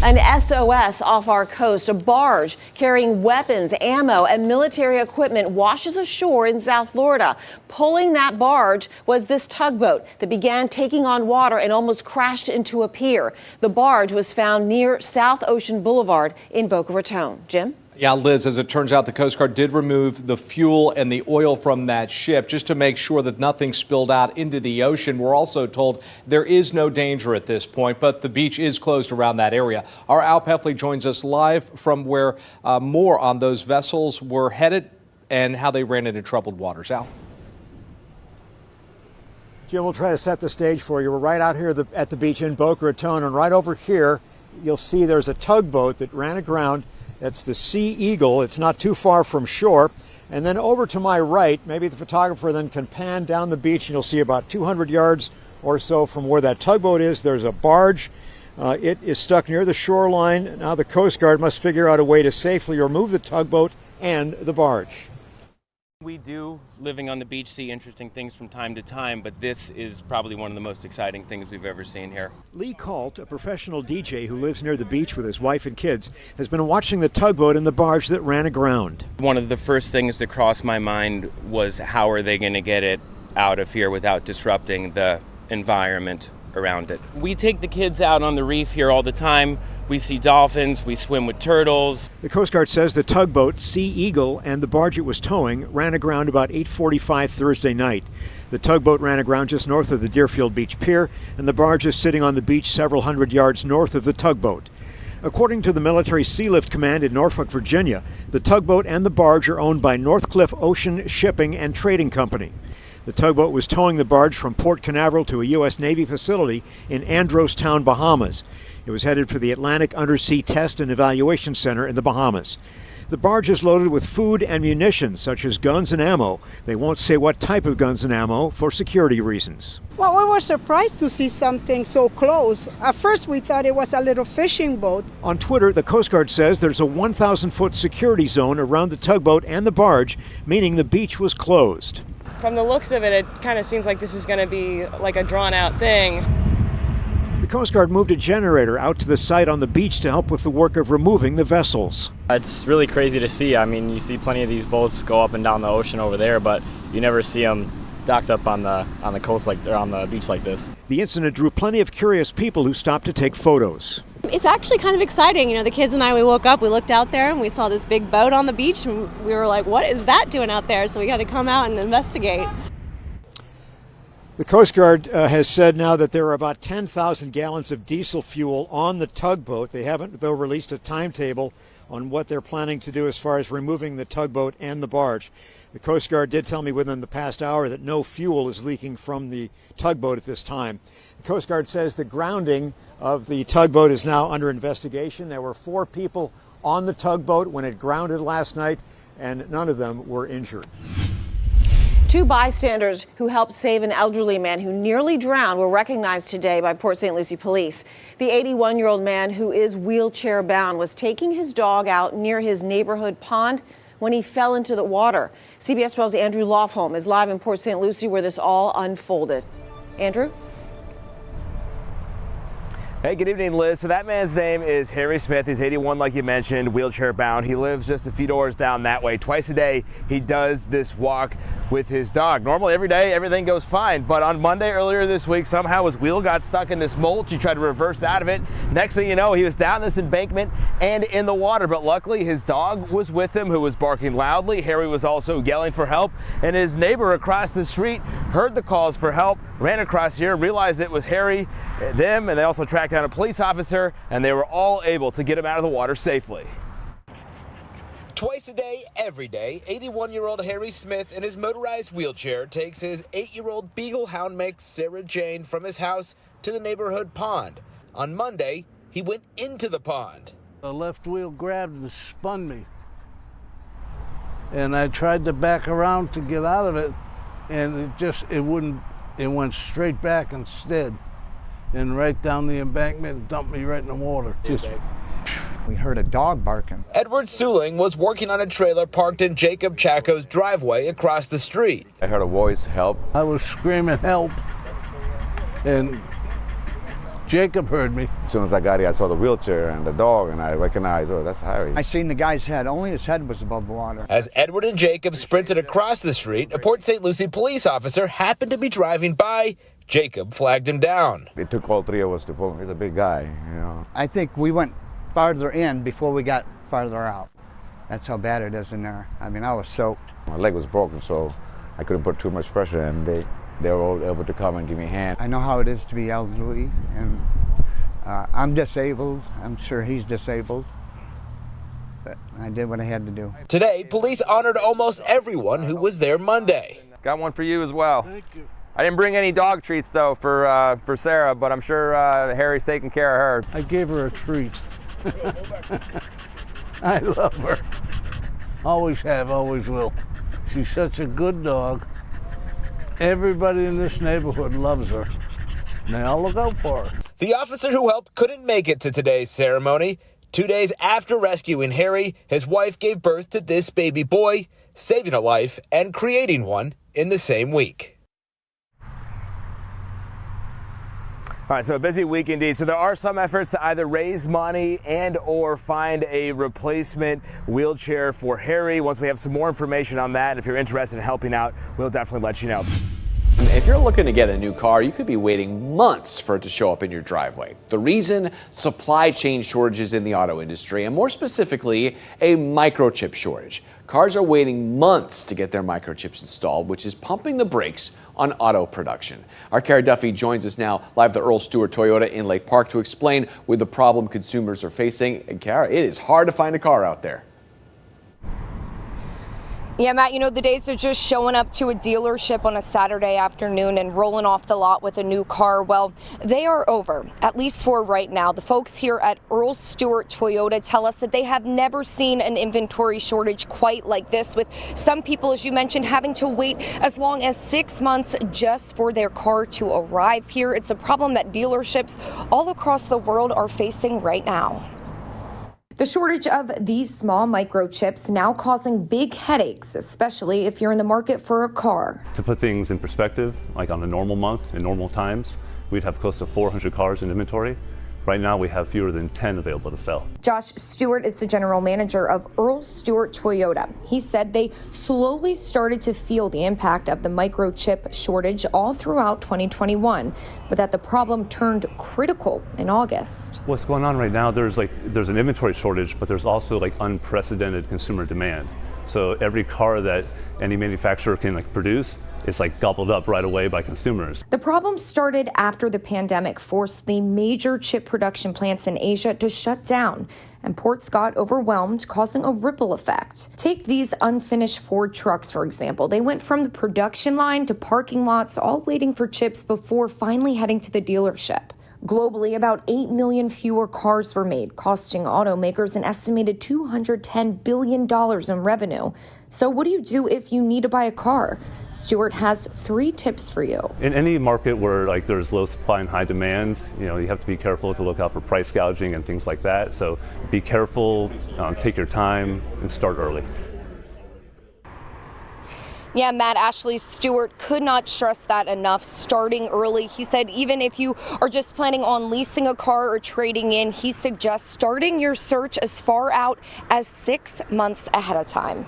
An SOS off our coast. A barge carrying weapons, ammo, and military equipment washes ashore in South Florida. Pulling that barge was this tugboat that began taking on water and almost crashed into a pier. The barge was found near South Ocean Boulevard in Boca Raton. Jim? Yeah, Liz, as it turns out, the Coast Guard did remove the fuel and the oil from that ship just to make sure that nothing spilled out into the ocean. We're also told there is no danger at this point, but the beach is closed around that area. Our Al Peffley joins us live from where more on those vessels were headed and how they ran into troubled waters. Al? Jim, we'll try to set the stage for you. We're right out here at the beach in Boca Raton, and right over here, you'll see there's a tugboat that ran aground. It's the Sea Eagle. It's not too far from shore. And then over to my right, maybe the photographer then can pan down the beach, and you'll see about 200 yards or so from where that tugboat is, there's a barge. It is stuck near the shoreline. Now the Coast Guard must figure out a way to safely remove the tugboat and the barge. We do, living on the beach, see interesting things from time to time, but this is probably one of the most exciting things we've ever seen here. Lee Kalt, a professional DJ who lives near the beach with his wife and kids, has been watching the tugboat and the barge that ran aground. One of the first things that crossed my mind was how are they going to get it out of here without disrupting the environment around it. We take the kids out on the reef here all the time. We see dolphins, we swim with turtles. The Coast Guard says the tugboat, Sea Eagle, and the barge it was towing ran aground about 8:45 Thursday night. The tugboat ran aground just north of the Deerfield Beach Pier, and the barge is sitting on the beach several hundred yards north of the tugboat. According to the Military Sealift Command in Norfolk, Virginia, the tugboat and the barge are owned by Northcliffe Ocean Shipping and Trading Company. The tugboat was towing the barge from Port Canaveral to a U.S. Navy facility in Androstown, Bahamas. It was headed for the Atlantic Undersea Test and Evaluation Center in the Bahamas. The barge is loaded with food and munitions, such as guns and ammo. They won't say what type of guns and ammo for security reasons. Well, we were surprised to see something so close. At first, we thought it was a little fishing boat. On Twitter, the Coast Guard says there's a 1,000-foot security zone around the tugboat and the barge, meaning the beach was closed. From the looks of it, it kind of seems like this is going to be like a drawn-out thing. The Coast Guard moved a generator out to the site on the beach to help with the work of removing the vessels. It's really crazy to see. I mean, you see plenty of these boats go up and down the ocean over there, but you never see them docked up on the coast or on the beach like this. The incident drew plenty of curious people who stopped to take photos. It's actually kind of exciting. You know, the kids and I, we woke up, we looked out there, and we saw this big boat on the beach, and we were like, what is that doing out there? So we got to come out and investigate. The Coast Guard has said now that there are about 10,000 gallons of diesel fuel on the tugboat. They haven't, though, released a timetable on what they're planning to do as far as removing the tugboat and the barge. The Coast Guard did tell me within the past hour that no fuel is leaking from the tugboat at this time. The Coast Guard says the grounding of the tugboat is now under investigation. There were 4 people on the tugboat when it grounded last night, and none of them were injured. 2 bystanders who helped save an elderly man who nearly drowned were recognized today by Port St. Lucie police. The 81-year-old man, who is wheelchair bound, was taking his dog out near his neighborhood pond when he fell into the water. CBS 12's Andrew Lofholm is live in Port St. Lucie where this all unfolded. Andrew? Hey, good evening, Liz. So that man's name is Harry Smith. He's 81, like you mentioned, wheelchair bound. He lives just a few doors down that way. Twice a day, he does this walk with his dog. Normally, every day, everything goes fine. But on Monday, earlier this week, somehow his wheel got stuck in this mulch. He tried to reverse out of it. Next thing you know, he was down this embankment and in the water. But luckily, his dog was with him, who was barking loudly. Harry was also yelling for help. And his neighbor across the street heard the calls for help, ran across here, realized it was Harry, them, and they also tracked down a police officer, and they were all able to get him out of the water safely. Twice a day, every day, 81-year-old Harry Smith in his motorized wheelchair takes his 8-year-old Beagle Hound mix, Sarah Jane, from his house to the neighborhood pond. On Monday, he went into the pond. The left wheel grabbed and spun me, and I tried to back around to get out of it, and it went straight back instead, and right down the embankment and dumped me right in the water. We heard a dog barking. Edward Suling was working on a trailer parked in Jacob Chaco's driveway across the street. I heard a voice, help. I was screaming help, and Jacob heard me. As soon as I got here, I saw the wheelchair and the dog, and I recognized, oh, that's Harry. I seen the guy's head. Only his head was above the water. As Edward and Jacob sprinted across the street, a Port St. Lucie police officer happened to be driving by. Jacob flagged him down. It took all three of us to pull him. He's a big guy, you know. I think we went farther in before we got farther out. That's how bad it is in there. I mean, I was soaked. My leg was broken, so I couldn't put too much pressure, and they were all able to come and give me a hand. I know how it is to be elderly, and I'm disabled. I'm sure he's disabled. But I did what I had to do. Today, police honored almost everyone who was there Monday. Got one for you as well. Thank you. I didn't bring any dog treats though for Sarah, but I'm sure Harry's taking care of her. I gave her a treat. I love her. Always have, always will. She's such a good dog. Everybody in this neighborhood loves her. And they all look out for her. The officer who helped couldn't make it to today's ceremony. 2 days after rescuing Harry, his wife gave birth to this baby boy, saving a life and creating one in the same week. All right, so a busy week indeed. So there are some efforts to either raise money and or find a replacement wheelchair for Harry. Once we have some more information on that, if you're interested in helping out, we'll definitely let you know. If you're looking to get a new car, you could be waiting months for it to show up in your driveway. The reason? Supply chain shortages in the auto industry, and more specifically, a microchip shortage. Cars are waiting months to get their microchips installed, which is pumping the brakes on auto production. Our Kara Duffy joins us now live at Earl Stewart Toyota in Lake Park to explain with the problem consumers are facing. And Kara, it is hard to find a car out there. Yeah, Matt, you know, the days of just showing up to a dealership on a Saturday afternoon and rolling off the lot with a new car, well, they are over, at least for right now. The folks here at Earl Stewart Toyota tell us that they have never seen an inventory shortage quite like this, with some people, as you mentioned, having to wait as long as 6 months just for their car to arrive here. It's a problem that dealerships all across the world are facing right now. The shortage of these small microchips now causing big headaches, especially if you're in the market for a car. To put things in perspective, like on a normal month, in normal times, we'd have close to 400 cars in inventory. Right now, we have fewer than 10 available to sell. Josh Stewart is the general manager of Earl Stewart Toyota. He said they slowly started to feel the impact of the microchip shortage all throughout 2021, but that the problem turned critical in August. What's going on right now, there's an inventory shortage, but there's also unprecedented consumer demand. So every car that any manufacturer can produce, it's gobbled up right away by consumers. The problem started after the pandemic forced the major chip production plants in Asia to shut down, and ports got overwhelmed, causing a ripple effect. Take these unfinished Ford trucks, for example. They went from the production line to parking lots, all waiting for chips before finally heading to the dealership. Globally, about 8 million fewer cars were made, costing automakers an estimated $210 billion in revenue. So what do you do if you need to buy a car? Stewart has 3 tips for you. In any market where there's low supply and high demand, you have to be careful to look out for price gouging and things like that. So be careful, take your time, and start early. Yeah, Matt, Ashley Stewart could not stress that enough, starting early. He said even if you are just planning on leasing a car or trading in, he suggests starting your search as far out as 6 months ahead of time.